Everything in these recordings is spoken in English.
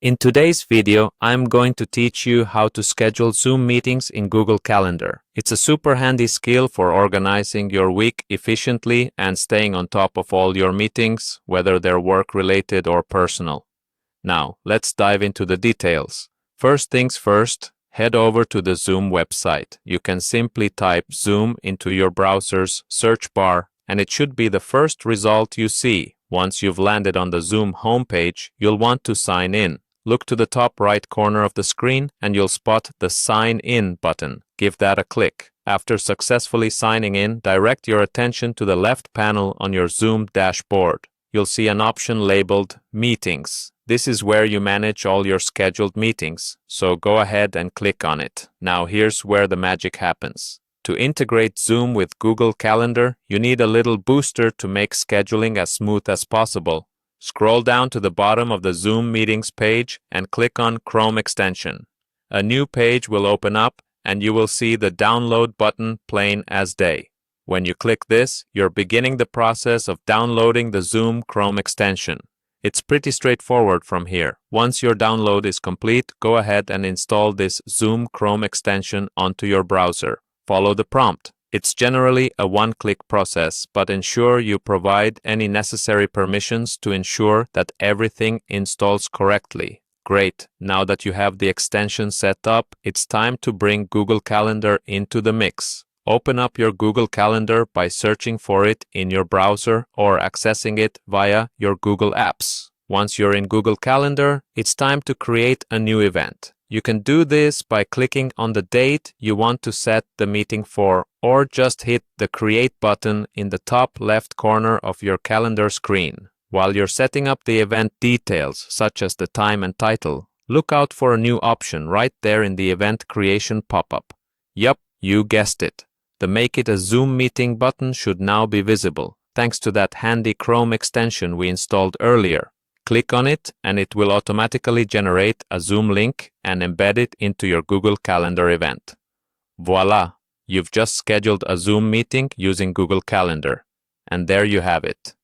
In today's video, I'm going to teach you how to schedule Zoom meetings in Google Calendar. It's a super handy skill for organizing your week efficiently and staying on top of all your meetings, whether they're work-related or personal. Now, let's dive into the details. First things first, head over to the Zoom website. You can simply type Zoom into your browser's search bar, and it should be the first result you see. Once you've landed on the Zoom homepage, you'll want to sign in. Look to the top right corner of the screen and you'll spot the Sign In button. Give that a click. After successfully signing in, direct your attention to the left panel on your Zoom dashboard. You'll see an option labeled Meetings. This is where you manage all your scheduled meetings, so go ahead and click on it. Now here's where the magic happens. To integrate Zoom with Google Calendar, you need a little booster to make scheduling as smooth as possible. Scroll down to the bottom of the Zoom Meetings page and click on Chrome extension. A new page will open up and you will see the download button plain as day. When you click this, you're beginning the process of downloading the Zoom Chrome extension. It's pretty straightforward from here. Once your download is complete, go ahead and install this Zoom Chrome extension onto your browser. Follow the prompt. It's generally a one-click process, but ensure you provide any necessary permissions to ensure that everything installs correctly. Great! Now that you have the extension set up, it's time to bring Google Calendar into the mix. Open up your Google Calendar by searching for it in your browser or accessing it via your Google Apps. Once you're in Google Calendar, it's time to create a new event. You can do this by clicking on the date you want to set the meeting for, or just hit the Create button in the top left corner of your calendar screen. While you're setting up the event details, such as the time and title, look out for a new option right there in the Event Creation pop-up. Yup, you guessed it. The Make It a Zoom Meeting button should now be visible, thanks to that handy Chrome extension we installed earlier. Click on it and it will automatically generate a Zoom link and embed it into your Google Calendar event. Voila! You've just scheduled a Zoom meeting using Google Calendar. And there you have it.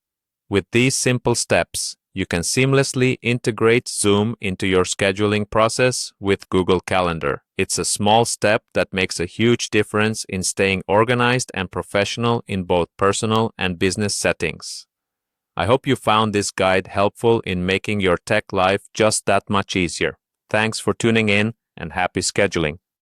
With these simple steps, you can seamlessly integrate Zoom into your scheduling process with Google Calendar. It's a small step that makes a huge difference in staying organized and professional in both personal and business settings. I hope you found this guide helpful in making your tech life just that much easier. Thanks for tuning in and happy scheduling.